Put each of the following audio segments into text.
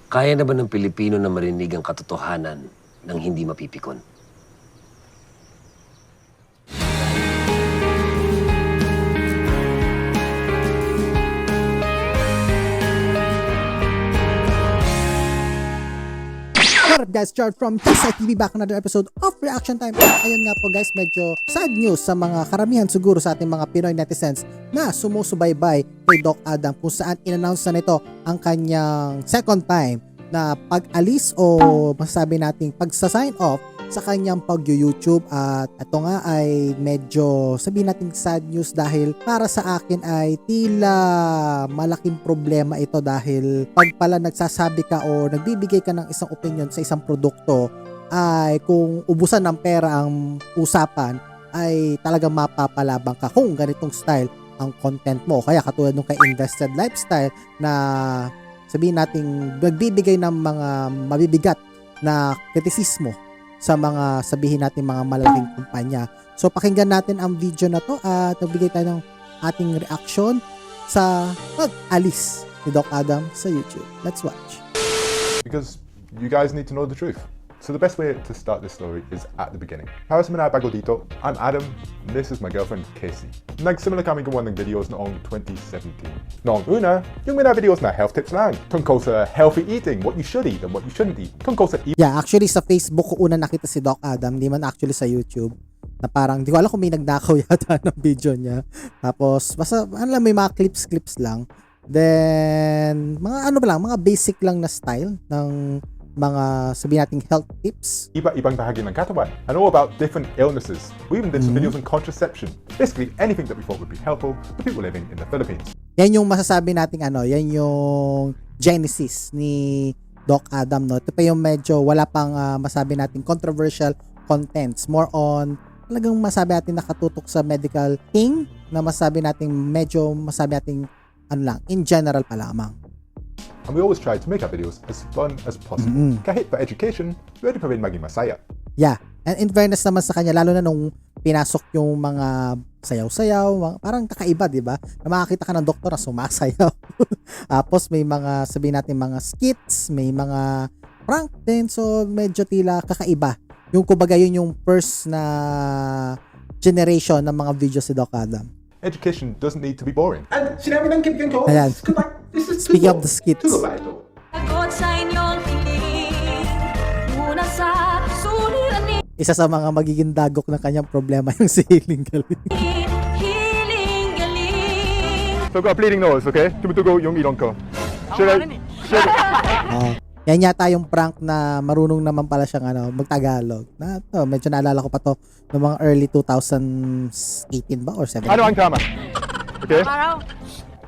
Kaya na ba ng Pilipino na marinig ang katotohanan ng hindi mapipikon? What up guys, Chart from ghesai TV, back another episode of Reaction Time. Ayun nga po guys, medyo sad news sa mga karamihan siguro sa ating mga Pinoy netizens na sumusubaybay kay Doc Adam, kung saan in-announce na nito ang kanyang second time na pag-alis o masasabi nating pagsa-sign off sa kanyang pag-YouTube. At ito nga ay medyo sabihin nating sad news dahil para sa akin ay tila malaking problema ito, dahil pag pala nagsasabi ka o nagbibigay ka ng isang opinion sa isang produkto ay kung ubusan ng pera ang usapan ay talagang mapapalabang ka kung ganitong style ang content mo. Kaya katulad nung kay Invested Lifestyle na sabihin nating nagbibigay ng mga mabibigat na kritisismo sa mga sabihin natin mga malaking kumpanya. So pakinggan natin ang video na to at nagbigay tayo ng ating reaction sa pag-alis ni Doc Adam sa YouTube. Let's watch. Because you guys need to know the truth. So the best way to start this story is at the beginning. Para sa mga bago dito, I'm Adam, and this is my girlfriend, Casey. Nagsimula kami gumawa ng videos noong 2017. Noong una, yung mga videos na health tips lang. Tungkol sa healthy eating, what you should eat and what you shouldn't eat. Tungkol sa Yeah, actually sa Facebook ko una nakita si Doc Adam, hindi man actually sa YouTube. Na parang, di ko alam kung may nagnakaw yata ng video niya. Tapos, basta, alam, may mga clips lang. Then, mga ano ba lang, mga basic lang na style ng mga sabihin nating health tips. Iba-ibang bahagi ng katawan. And all about different illnesses. We even did some videos on contraception. Basically, anything that we thought would be helpful for people living in the Philippines. Yan yung masasabi nating yan yung genesis ni Doc Adam, no? Ito pa yung medyo wala pang masabi nating controversial contents. More on talagang masabi natin nakatutok sa medical thing na masabi nating medyo masabi nating in general pa lamang. And we always try to make our videos as fun as possible. Kahit for education, ready pa rin maging masaya. Yeah, and in fairness naman sa kanya, lalo na nung pinasok yung mga sayaw-sayaw, parang kakaiba, di ba? Na makakita ka ng doktor na sumasayaw. Tapos may mga, sabihin natin, mga skits, may mga prank din, so medyo tila kakaiba. Yung kumbaga yun yung first na generation ng mga videos si Doc Adam. Education doesn't need to be boring. And sinabi ng kaibigan ko, Ayan. this is Speaking of the skits. Tulo ba ito? Sagot sa inyong hiling muna sa suliranin. Isa sa mga magiging dagok ng kanyang problema yung si Hiling Galing. Hiling galing. So I've got a bleeding nose, okay? Tumutugo yung ilong ko. Should I? Yan yata yung prank na marunong naman pala siyang magtagalog. Na to, medyo naalala ko pa to ng mga early 2018 ba or 17. Ano ang tama? Okay? Araw.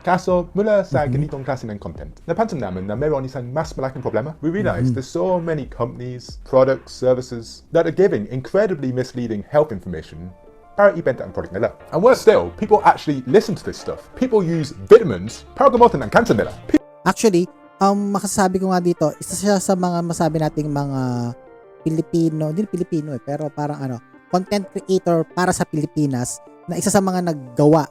Kaso, mula sa ganitong klase ng content, napansin namin na meron isang mas malaking problema. We realized there's so many companies, products, services that are giving incredibly misleading health information para ibenta ang product nila. And worse still, people actually listen to this stuff. People use vitamins para gamutin ang cancer nila. Actually, makasabi ko nga dito, isa siya sa mga masabi nating mga Pilipino, hindi Pilipino pero parang content creator para sa Pilipinas na isa sa mga naggawa.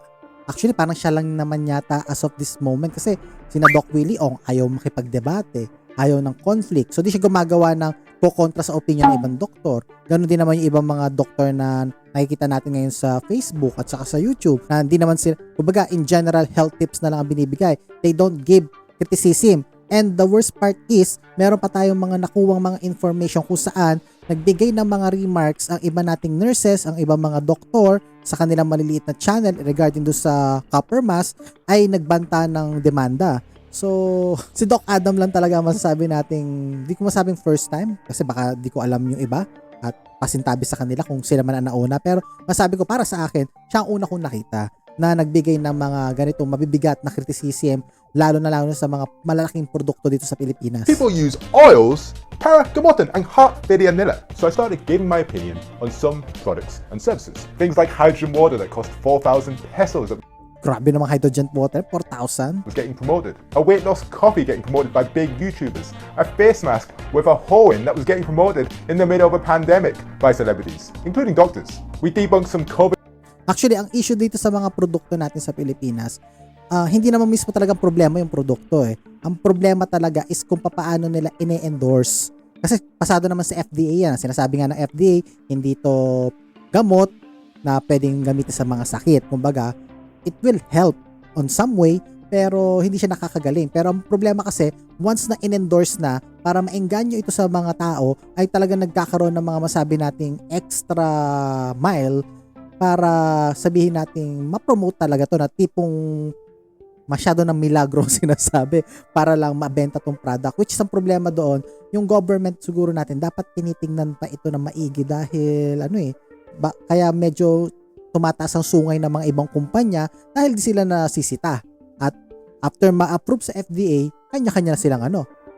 Actually, parang siya lang naman yata as of this moment kasi sina Doc Willie Ong ayaw makipagdebate, ayaw ng conflict. So, di siya gumagawa ng kontra sa opinion ng ibang doktor. Ganon din naman yung ibang mga doktor na nakikita natin ngayon sa Facebook at saka sa YouTube na hindi naman sila, kumbaga, in general, health tips na lang ang binibigay. They don't give criticism. And the worst part is, meron pa tayong mga nakuwang mga information kung saan nagbigay ng mga remarks ang iba nating nurses, ang ibang mga doktor sa kanilang maliliit na channel regarding do sa copper mask ay nagbanta ng demanda. So, si Doc Adam lang talaga masasabi nating, di ko masabing first time kasi baka di ko alam yung iba at pasintabi sa kanila kung sila man ang nauna, pero masabi ko para sa akin, siya ang una kong nakita na nagbigay ng mga ganitong mabibigat na criticism lalo na sa mga malalaking produkto dito sa Pilipinas. People use oils para gamutin ang heart failure nila. So I started giving my opinion on some products and services. Things like hydrogen water that cost 4,000 pesos Grabe naman hydrogen water, 4,000. was getting promoted. A weight loss coffee getting promoted by big YouTubers. A face mask with a hole in that was getting promoted in the middle of a pandemic by celebrities, including doctors. We debunked some COVID. Actually, ang issue dito sa mga produkto natin sa Pilipinas, hindi naman mismo talagang problema yung produkto eh. Ang problema talaga is kung paano nila ine-endorse. Kasi pasado naman sa FDA yan. Sinasabi nga ng FDA, hindi to gamot na pwedeng gamitin sa mga sakit. Kumbaga, it will help on some way, pero hindi siya nakakagaling. Pero ang problema kasi, once na in-endorse na, para maengganyo ito sa mga tao, ay talagang nagkakaroon ng mga masabi nating extra mile para sabihin nating ma-promote talaga to na tipong masyado ng milagro sinasabi para lang mabenta tong product, which is ang problema doon, yung government siguro natin dapat tinitingnan pa ito na maigi dahil kaya medyo tumataas ang sungay ng mga ibang kumpanya dahil di sila nasisita. At after ma-approve sa FDA, kanya-kanya na silang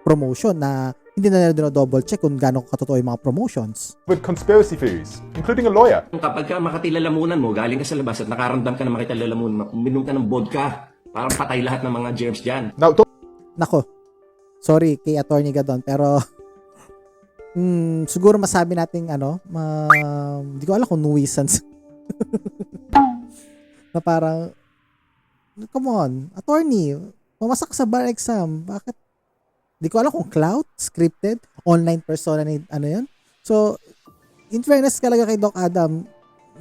promotion na hindi na nila double check kung gaano katotoo yung mga promotions. With conspiracy theories, including a lawyer. Kapag ka makatilalamunan mo, galing ka sa labas at nakaramdam ka ng makitilalamunan, uminom ka ng vodka, parang patay lahat ng mga germs dyan. Now, Nako, sorry kay Attorney Gadon, pero siguro masabi nating hindi ko alam kung nuisance. Na parang, come on, attorney, pumasak sa bar exam, bakit? Di ko alam kung cloud, scripted, online persona, yan. So, in fairness talaga kay Doc Adam,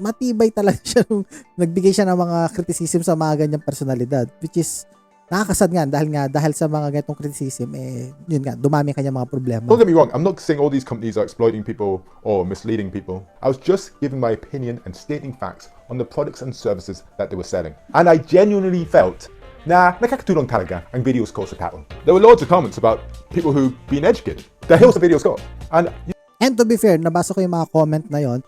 matibay talaga siya nung nagbigay siya ng mga criticism sa mga ganyang personalidad, which is nakakasad nga dahil sa mga ganitong criticism, yun nga, dumami kanya mga problema. don't get me wrong, I'm not saying all these companies are exploiting people or misleading people. I was just giving my opinion and stating facts on the products and services that they were selling. And I genuinely felt nakakatulong talaga ang videos ko sa tao. There were loads of comments about people who've been educated dahil sa videos ko. And to be fair, nabasa ko yung mga comment na yon.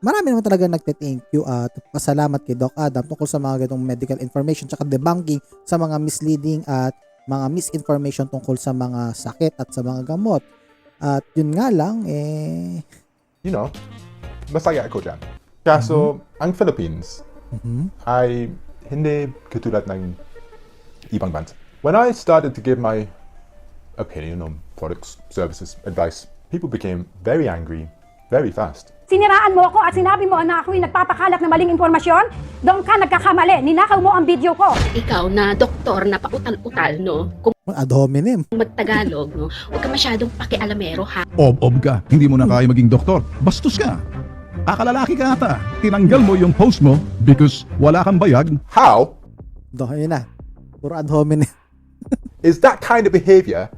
Marami naman talaga nagte-thank you at pasalamat kay Doc Adam tungkol sa mga ganitong medical information tsaka debunking sa mga misleading at mga misinformation tungkol sa mga sakit at sa mga gamot. At yun nga lang, masaya ako dyan. Kaso, ang Philippines ay hindi katulad ng ibang bansa. When I started to give my opinion on products, services, advice, people became very angry very fast. Siniraan mo ako at sinabi mo na ako'y nagpapakalat ng maling impormasyon? Doon ka nagkakamali. Ninakaw mo ang video ko. Ikaw na doktor na pautal-utal, no? Kung ad hominem. magtagalog, no? Huwag ka masyadong pakialamero, ha? Ob ka, hindi mo na kaya maging doktor. Bastos ka. Akalalaki ka ata. Tinanggal mo yung post mo because wala kang bayag. How Yun na. Puro ad hominem. is that kind of behavior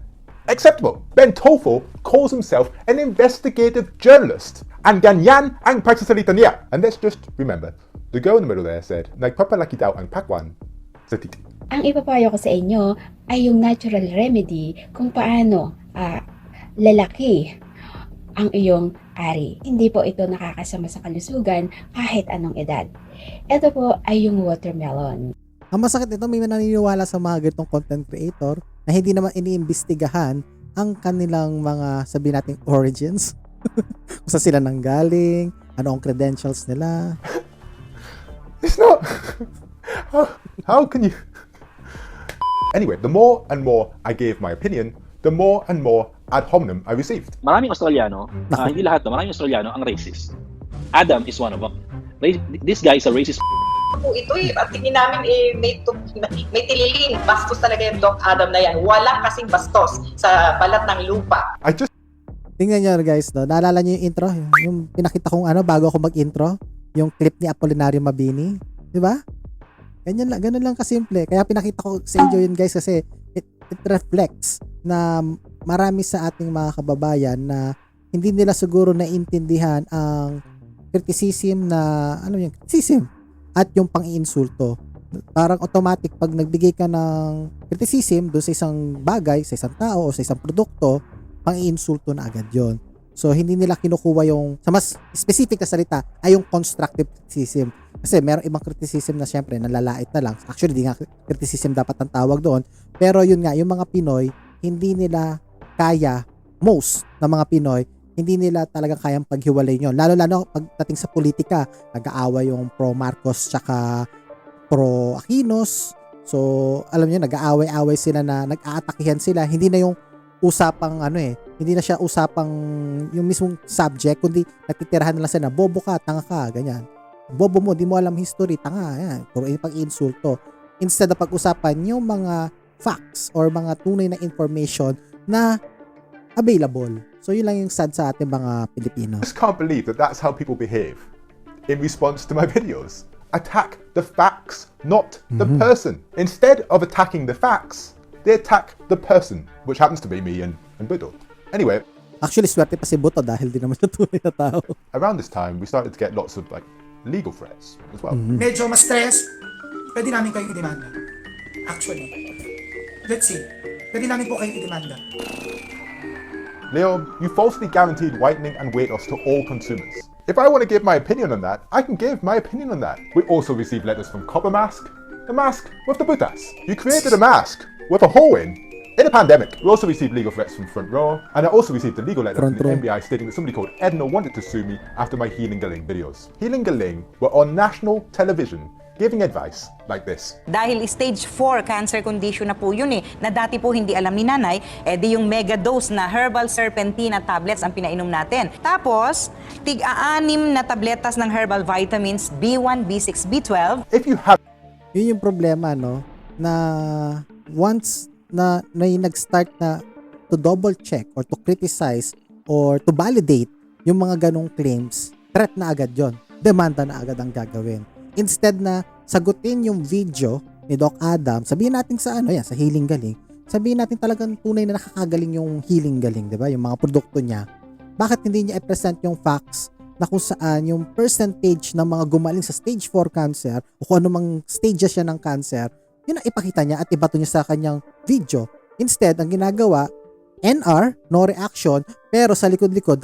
acceptable? Ben Toffel calls himself an investigative journalist. And ganyan ang pagsasalita niya. And let's just remember, the girl in the middle there said, nagpapalaki daw ang pakwan sa titi. Ang ipapayo ko sa inyo ay yung natural remedy kung paano lalaki ang iyong ari. Hindi po ito nakakasama sa kalusugan kahit anong edad. Ito po ay yung watermelon. Ang masakit ito, may naniniwala sa mga ganitong content creator na hindi naman iniimbestigahan ang kanilang mga, sabi nating, origins. Kung saan sila nanggaling, ano ang credentials nila. It's not. How can you? Anyway, the more and more I gave my opinion, the more and more ad hominem I received. Maraming Australiano, hindi lahat to, maraming Australiano ang racist. Adam is one of them. This guy is a racist. Ito at tingin namin may tililing. Bastos talaga yung Doc Adam na yan. Walang kasing bastos sa balat ng lupa. Tingnan nyo guys, no? Naalala nyo yung intro? Yung pinakita kong bago ako mag-intro? Yung clip ni Apolinario Mabini? Di ba? Ganun lang kasimple. Kaya pinakita ko sa inyo yun guys kasi it reflects na marami sa ating mga kababayan na hindi nila siguro naiintindihan ang criticism na, criticism at yung pang-iinsulto. Parang automatic pag nagbigay ka ng criticism doon sa isang bagay, sa isang tao o sa isang produkto, pang-iinsulto na agad yon. So hindi nila kinukuha yung, sa mas specific na salita, ay yung constructive criticism. Kasi meron ibang criticism na syempre nalalait na lang. Actually, di nga criticism dapat ang tawag doon. Pero yun nga, yung mga Pinoy, hindi nila kaya, most na mga Pinoy, hindi nila talagang kayang paghiwalay yun. Lalo-lalo pagdating sa politika, nag-aaway yung pro-Marcos tsaka pro-Aquinos. So, alam niyo, nag-aaway-aaway sila na nag-aatakihan sila. Hindi na yung usapang hindi na siya usapang yung mismong subject, kundi natitirahan na lang sila na bobo ka, tanga ka, ganyan. Bobo mo, di mo alam history, tanga, yan. Puro pag-insulto. instead na pag-usapan yung mga facts or mga tunay na information na available. So yun lang yung sad sa ating mga Pilipino. I just can't believe that that's how people behave in response to my videos. Attack the facts, not the person. Instead of attacking the facts, they attack the person, which happens to be me and Budo. Anyway, actually, swerte pa si Buto dahil di naman siya tunay na tao. Around this time, we started to get lots of like legal threats as well. Medyo ma-stress, pwede namin kayong idemanda. Actually. Let's see. Pwede namin po kayong idemanda. Leo, you falsely guaranteed whitening and weight loss to all consumers. If I want to give my opinion on that, I can give my opinion on that. We also received letters from Copper Mask, the mask with the butas. You created a mask with a hole in a pandemic. We also received legal threats from Front Row, and I also received a legal letter from the NBI stating that somebody called Edna wanted to sue me after my Healing Galing videos. Healing Galing were on national television giving advice like this. Dahil stage 4 cancer condition na po yun na dati po hindi alam ni nanay, di yung mega dose na herbal serpentina tablets ang pinainom natin. Tapos, tig-6 na tabletas ng herbal vitamins B1, B6, B12. If you have... Yun yung problema, no? Na once na yung nag-start na to double check or to criticize or to validate yung mga ganong claims, threat na agad yon, demanda na agad ang gagawin. Instead na sagutin yung video ni Doc Adam, sabihin natin sa sa Healing Galing, sabihin natin talagang tunay na nakakagaling yung Healing Galing, di ba? Yung mga produkto niya. Bakit hindi niya i-present yung facts na kung saan yung percentage ng mga gumaling sa stage 4 cancer o kung anumang stages siya ng cancer, yun ang ipakita niya at ibato niya sa kanyang video. Instead, ang ginagawa, NR, no reaction, pero sa likod-likod,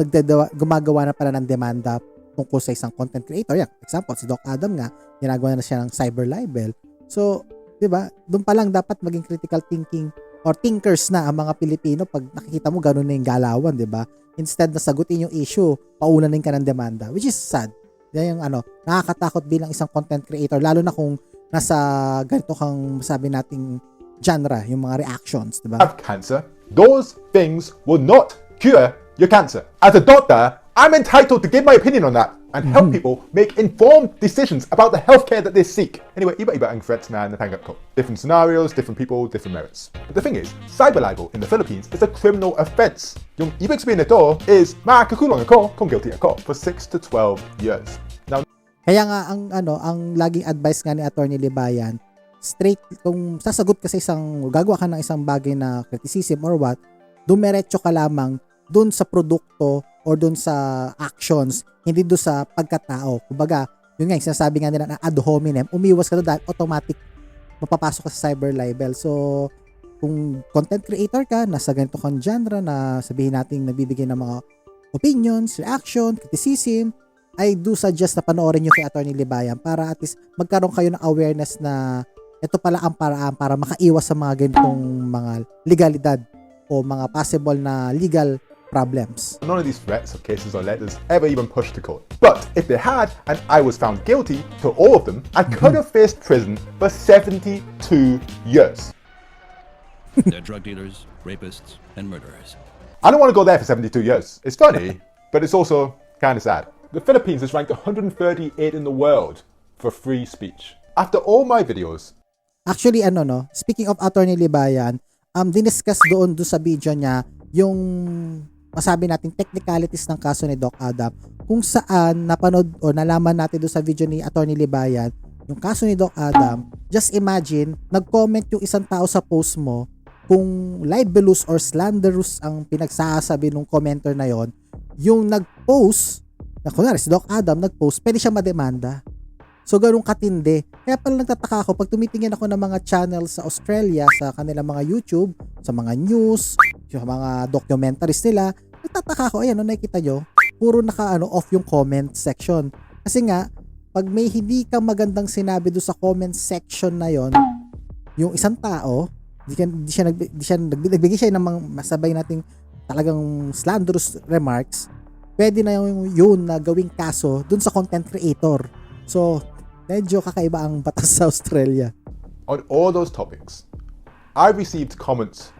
gumagawa na pala ng demanda tungkol sa isang content creator. Yan, example, si Doc Adam nga, ginagawa na siya ng cyber libel. So, di ba, doon pa lang dapat maging critical thinking or thinkers na ang mga Pilipino pag nakikita mo gano'n na yung galawan, di ba? Instead na sagutin yung issue, paulanin ka ng demanda, which is sad. Yan yung nakakatakot bilang isang content creator, lalo na kung nasa ganito kang sabi nating genre, yung mga reactions, di ba? Have cancer, those things will not cure your cancer. As a doctor, I'm entitled to give my opinion on that and help people make informed decisions about the healthcare that they seek. Anyway, iba-iba ang threats na natanggap ko. Different scenarios, different people, different merits. But the thing is, cyber libel in the Philippines is a criminal offense. Yung ibig sabihin nito is, makakakulong ako kung guilty ako for 6 to 12 years. Now, kaya nga ang laging advice nga ni Attorney Libayan, straight kung sasagot ka sa gagawa ka ng isang bagay na criticism or what, dumiretso ka lamang dun sa produkto or dun sa actions, hindi dun sa pagkatao. Kumbaga, yun nga, sinasabi nga nila na ad hominem, umiwas ka doon dahil automatic mapapasok ka sa cyber libel. So, kung content creator ka, nasa ganito kang genre na sabihin natin nagbibigay ng mga opinions, reaction, criticism, I do suggest na panoorin nyo kay Attorney Libayan para at least magkaroon kayo ng awareness na ito pala ang paraan para makaiwas sa mga ganitong mga legalidad o mga possible na legal problems. None of these threats or cases or letters ever even pushed to court. But if they had, and I was found guilty to all of them, I could have faced prison for 72 years. They're drug dealers, rapists, and murderers. I don't want to go there for 72 years. It's funny, but it's also kind of sad. The Philippines is ranked 138 in the world for free speech. After all my videos... Actually, speaking of Attorney Libayan, diniscuss doon sa video niya yung masabi nating technicalities ng kaso ni Doc Adam, kung saan napanood o nalaman natin doon sa video ni Attorney Libayan yung kaso ni Doc Adam. Just imagine, nag-comment yung isang tao sa post mo, kung libelous or slanderous ang pinagsasabi ng commenter na yon, yung nag-post na kunwari si Doc Adam nag-post, pwede siya mademanda. So, ganun katindi. Kaya pala nagtataka ako, pag tumitingin ako ng mga channels sa Australia, sa kanilang mga YouTube, sa mga news, sa mga documentaries nila, nagtataka ako, ayan, nakikita nyo, puro off yung comment section. Kasi nga, pag may hindi ka magandang sinabi doon sa comment section na yon, yung isang tao, nagbigay siya ng mga masabay nating talagang slanderous remarks, pwede na yun na gawing kaso dun sa content creator. So, medyo kakaiba ang batas sa Australia. On all those topics, I received comments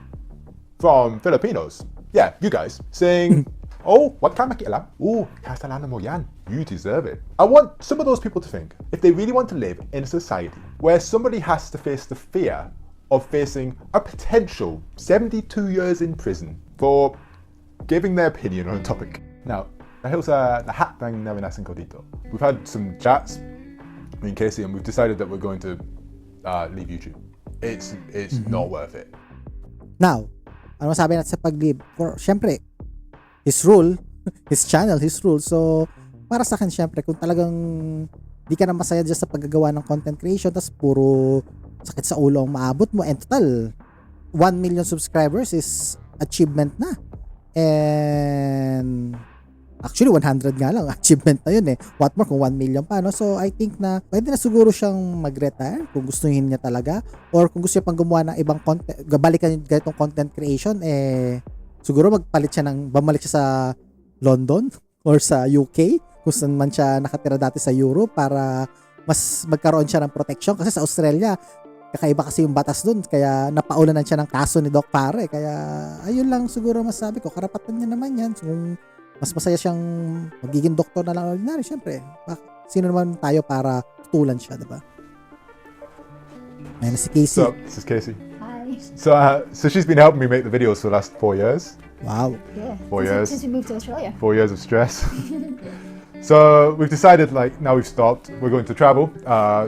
from Filipinos, yeah, you guys, saying, oh, wag ka makialam. Oh, kasalanan mo yan. You deserve it. I want some of those people to think, if they really want to live in a society where somebody has to face the fear of facing a potential 72 years in prison for giving their opinion on a topic. Now, dahil sa lahat ng naranasan ko dito, we've had some chats, me and Casey, and we've decided that we're going to leave YouTube. It's not worth it. Now, ano masabi natin sa pag-leave? For, syempre, his rule, his channel, his rule. So, para sa akin, syempre, kung talagang di ka na masaya dyan sa paggagawa ng content creation, tas puro sakit sa ulo ang maabot mo, and total, 1 million subscribers is achievement na. And actually 100 nga lang achievement na yun eh. What more kung 1 million pa, no? So I think na pwede na siguro siyang mag-retire kung gustuhin niya talaga, or kung gusto niya pang gumawa ng ibang content, balikan yung ganitong content creation, eh siguro bumalik siya sa London or sa UK kung saan man siya nakatira dati sa Europe, para mas magkaroon siya ng protection, kasi sa Australia kakaiba kasi yung batas doon, kaya napaulanan siya ng kaso ni Doc Farrah. Kaya ayun lang siguro masabi ko, karapatan niya naman yan. So, kung mas masaya siyang magiging doktor na lang ordinary, syempre sino naman tayo para tutulan siya, diba? Ayun na si Casey. So, this is Casey. Hi. So she's been helping me make the videos for the last 4 years. Wow. Yeah. 4 years. Since we moved to Australia. 4 years of stress. So we've decided, like, now we've stopped, we're going to travel,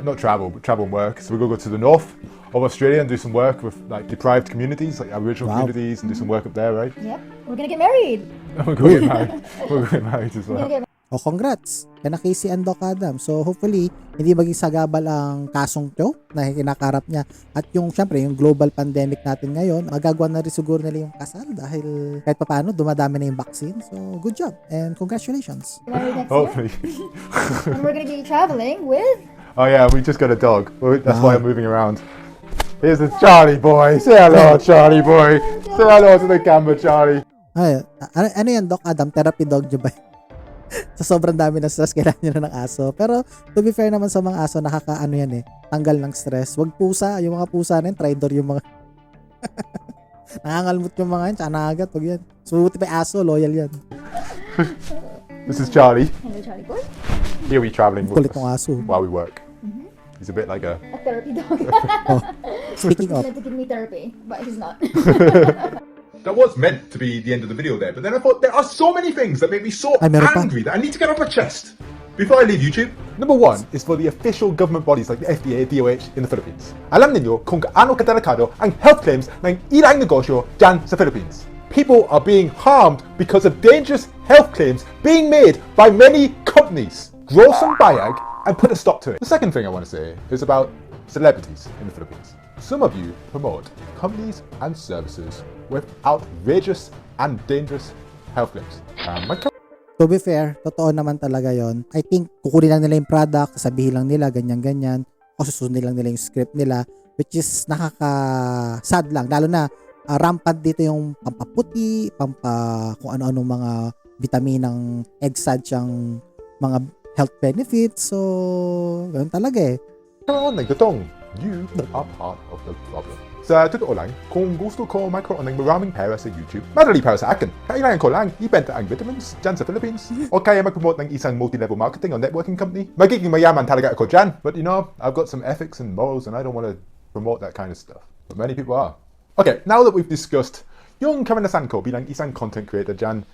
not travel, but travel and work. So we're going to go to the north of Australia and do some work with like deprived communities, like Aboriginal communities, and do some work up there, right? Yep. We're gonna get married. We're going to get married. We're going to get married as well. Oh, congrats! Kaya na Casey and Doc Adam. So hopefully, hindi maging sagabal ang kasong to na kinakarap niya. At yung, syempre, yung global pandemic natin ngayon, magagawa na rin siguro nila yung kasal dahil kahit pa paano, dumadami na yung vaccine. So, good job and congratulations. Hopefully. And we're gonna be traveling with... Oh yeah, we just got a dog. That's why I'm moving around. Here's the Charlie boy. Say hello, Charlie boy. Say hello to the camera, Charlie. Ay, ano yan, Doc Adam? Therapy dog nyo ba? Sa sobrang dami ng stress, kailangan nyo na ng aso. Pero, to be fair naman sa mga aso, nakakaano yan eh, tanggal ng stress. Wag pusa, yung mga pusa na yun, traidor yung mga nangangalmot yung mga yan, tsaka nakagat, wag yan. So, buti pa yung aso, loyal yan. This is Charlie. Hello, Charlie boy. He'll be traveling with Kulit ng aso. while we work. He's a bit like a therapy dog. Oh, speaking He's of, meant to give me therapy, but he's not. That was meant to be the end of the video there, but then I thought there are so many things that make me so angry that I need to get off my chest before I leave YouTube. Number one is for the official government bodies like the FDA, DOH in the Philippines. Alam ninyo kung gaano kadelikado ang health claims ng ilang negosyo dyan sa Philippines. People are being harmed because of dangerous health claims being made by many companies. Grow some bayag and put a stop to it. The second thing I want to say is about celebrities in the Philippines. Some of you promote companies and services with outrageous and dangerous health claims. to be fair, totoo naman talaga yon. I think kukunin lang nila yung product, sabihin lang nila ganyan-ganyan, o susundin lang nila yung script nila, which is nakaka-sad lang. Lalo na rampant dito yung pampaputi, kung ano-ano mga vitaminang egg-sad siyang mga health benefits. So, ganun talaga eh. You are part of the problem. Sa totoo lang, kung gusto ko magkaroon ng maraming pera sa YouTube, madali para sa akin. Kailangan ko lang ibenta ang vitamins dyan sa Philippines. O kaya mag-promote ng isang multi-level marketing or networking company. Magiging mayaman talaga ako dyan. But you know, I've got some ethics and morals and I don't want to promote that kind of stuff. But many people are. Okay, now that we've discussed yung karanasan ko bilang isang content creator dyan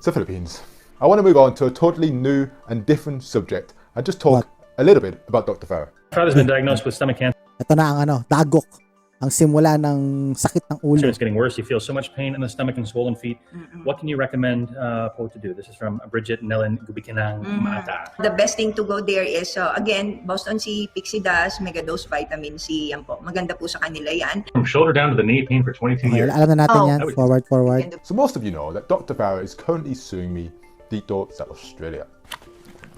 sa Philippines, I want to move on to a totally new and different subject and just talk a little bit about Dr. Farrah. Father's been diagnosed with stomach cancer. Ito na ang dagok. Ang simula ng sakit ng ulo. It's getting worse. You feel so much pain in the stomach and swollen feet. What can you recommend po to do? This is from Bridget Nellen Gubikinang Mata. The best thing to go there is, again, Boston si Pixie does, mega dose vitamin C. Yan po. Maganda po sa kanila yan. From shoulder down to the knee, pain for 22 years. Alam na natin yan. Forward. So most of you know that Dr. Farrah is currently suing me dito sa Australia.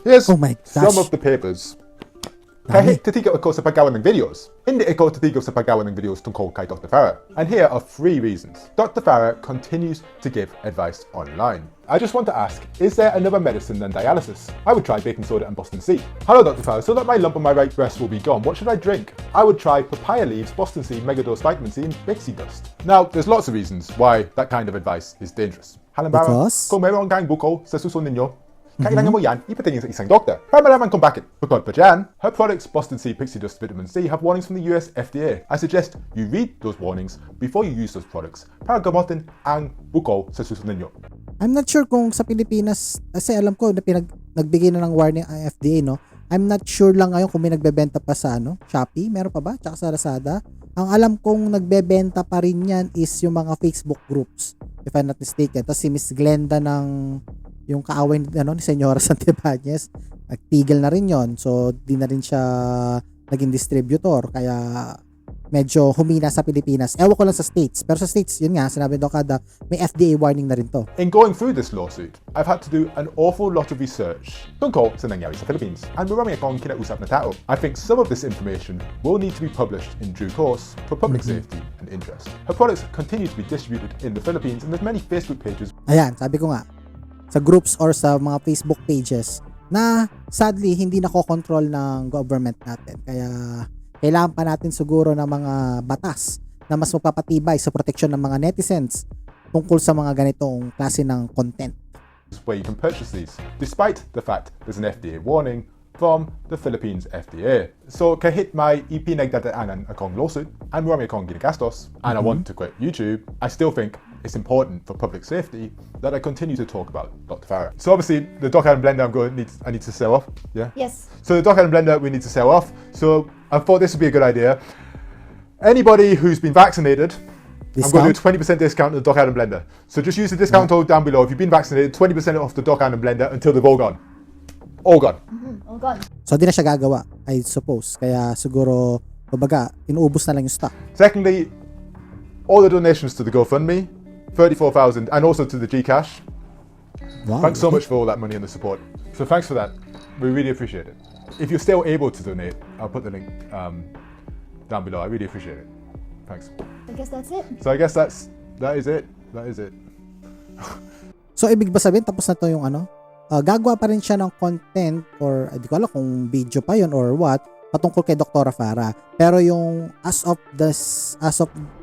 Here's some of the papers Kahit titigaw ako sa paggawa ng videos. Hindi ako titigaw sa paggawa ng videos tungkol kay Dr. Farrah. And here are 3 reasons. Dr. Farrah continues to give advice online. I just want to ask, is there another medicine than dialysis? I would try baking soda and Boston sea. Hello Dr. Farrah, so that my lump on my right breast will be gone, what should I drink? I would try papaya leaves, Boston sea, megadose vitamin C, and pixie dust. Now, there's lots of reasons why that kind of advice is dangerous. Halimbawa, kung meron kang buko sa suso ninyo, kailangan mo yan ipatingin sa isang doktor para malaman kung bakit. Bukod pa dyan, her products Boston Sea, Pixie Dust, Vitamin C have warnings from the US FDA. I suggest you read those warnings before you use those products para gamutin ang buko sa susunod ninyo. I'm not sure kung sa Pilipinas, kasi alam ko na nagbigay na ng warning ang FDA, no? I'm not sure lang ngayon kung may nagbebenta pa sa Shopee, meron pa ba? Tsaka sa Lazada. Ang alam kong nagbebenta pa rin yan is yung mga Facebook groups, if I'm not mistaken. Tapos si Miss Glenda ng yung kaaway ni Senyora Santibanez, nagtigil na rin yon. So, di na rin siya naging distributor. Kaya, medyo humina sa Pilipinas. Ewan ko lang sa States. Pero sa States, yun nga, sinabi daw kada, may FDA warning na rin to. In going through this lawsuit, I've had to do an awful lot of research tungkol sa nangyari sa Philippines. And marami akong kinausap na tao. I think some of this information will need to be published in due course for public safety and interest. Her products continue to be distributed in the Philippines and there's many Facebook pages. Ayan, sabi ko nga, sa groups or sa mga Facebook pages na sadly hindi nako-control ng government natin. Kaya kailangan pa natin siguro ng mga batas na mas mapapatibay sa proteksyon ng mga netizens tungkol sa mga ganitong klase ng content. Where you can purchase these, despite the fact there's an FDA warning from the Philippines FDA. So kahit may ipinagdadaanan akong lawsuit and marami akong ginagastos and I want to quit YouTube, I still think it's important for public safety that I continue to talk about Dr. Farrah. So obviously the Doc Adam blender I need to sell off. Yeah? Yes. So the Doc Adam blender we need to sell off. So I thought this would be a good idea. Anybody who's been vaccinated, I'm going to do a 20% discount on the Doc Adam blender. So just use the discount code down below. If you've been vaccinated, 20% off the Doc Adam blender until they've all gone. All gone. All gone. So di na siya gagawa, I suppose. Kaya siguro, kumbaga, inuubos na lang yung stock. Secondly, all the donations to the GoFundMe, 34,000, and also to the Gcash. Wow. Thanks so much for all that money and the support. So thanks for that. We really appreciate it. If you're still able to donate, I'll put the link down below. I really appreciate it. Thanks. I guess that's it. So I guess that is it. That is it. So ibig ba sabihin tapos na to yung gagawa pa rin siya ng content or di ko alam kung video pa yon or what patungkol kay Dr. Farrah. Pero yung as of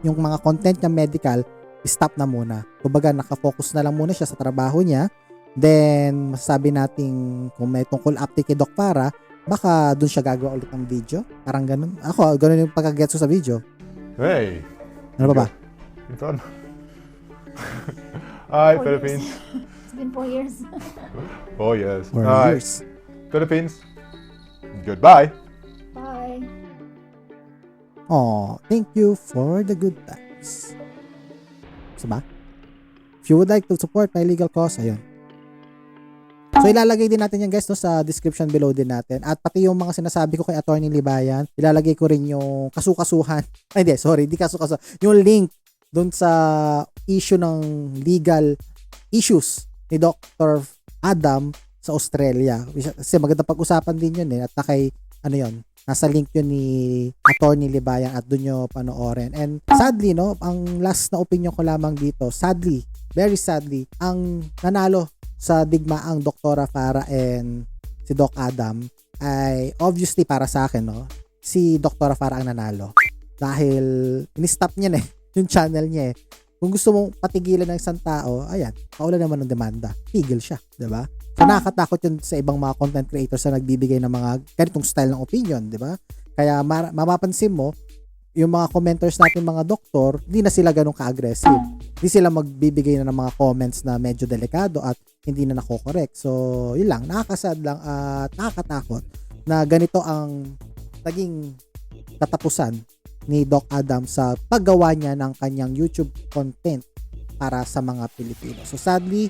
yung mga content niya medical, stop na muna. Kumbaga naka-focus na lang muna siya sa trabaho niya. Then masasabi natin kung may tungkol update kay Dr. Farrah, baka doon siya gagawa ulit ng video. Parang ganun. Ako, ganun yung pagka-gets ko sa video. Hey. Ano ba? You're fun. Hi, Philippines. It's been 4 years. 4 years. 4 years. Philippines. Goodbye. Bye. Oh, thank you for the good times. Diba? If you would like to support my legal cause, ayun. So ilalagay din natin yan guys sa description below din natin. At pati yung mga sinasabi ko kay Attorney Libayan, ilalagay ko rin yung kasukasuhan. Ay hindi kasukasuhan. Yung link doon sa issue ng legal issues ni Dr. Adam sa Australia. Kasi maganda pag-usapan din yun At kay nasa link yun ni Attorney Libayan at doon nyo panoorin. And sadly, ang last na opinion ko lamang dito, sadly, very sadly, ang nanalo sa digma ang Dr. Farrah and si Doc Adam ay obviously para sa akin, si Dr. Farrah ang nanalo. Dahil in-stop niya yung channel niya Kung gusto mong patigilan ng isang tao, ayan, paulan naman ng demanda. Tigil siya, diba? So nakakatakot yun sa ibang mga content creators na nagbibigay ng mga ganitong style ng opinion, diba? Kaya mapapansin mo, yung mga commenters natin mga doktor, hindi na sila ganun ka-aggressive. Hindi sila magbibigay na ng mga comments na medyo delikado at hindi na nako-correct. So, yun lang, nakakasad lang at nakakatakot na ganito ang naging katapusan ni Doc Adam sa paggawa niya ng kanyang YouTube content para sa mga Pilipino. So sadly,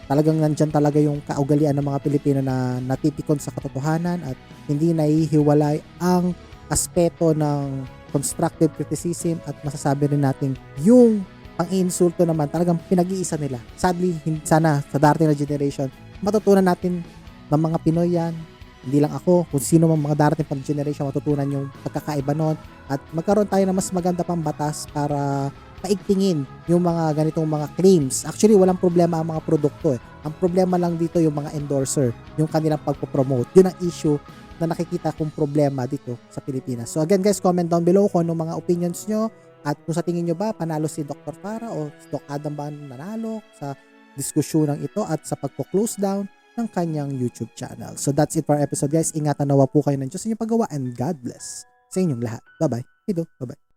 talagang nandyan talaga yung kaugalian ng mga Pilipino na natipikon sa katotohanan at hindi naihiwalay ang aspeto ng constructive criticism at masasabi rin natin yung pang-iinsulto naman talagang pinag-iisa nila. Sadly, sana sa darating na generation, matutunan natin ng mga Pinoy yan hindi lang ako, kung sino mang mga darating pang generation matutunan yung pagkakaiba nun at magkaroon tayo ng mas maganda pang batas para paigtingin yung mga ganitong mga claims. Actually, walang problema ang mga produkto eh. Ang problema lang dito yung mga endorser, yung kanilang pagpo-promote. Yun ang issue na nakikita kong problema dito sa Pilipinas. So again guys, comment down below kung anong mga opinions nyo at kung sa tingin nyo ba panalo si Dr. Farrah o si Doc Adam ba nanalo sa diskusyon ito at sa pagpo-close down ng kanyang YouTube channel. So that's it for our episode guys. Ingatan nawa po kayo ng Diyos sa inyong paggawa and God bless sa inyong lahat. Bye-bye. Bye-bye.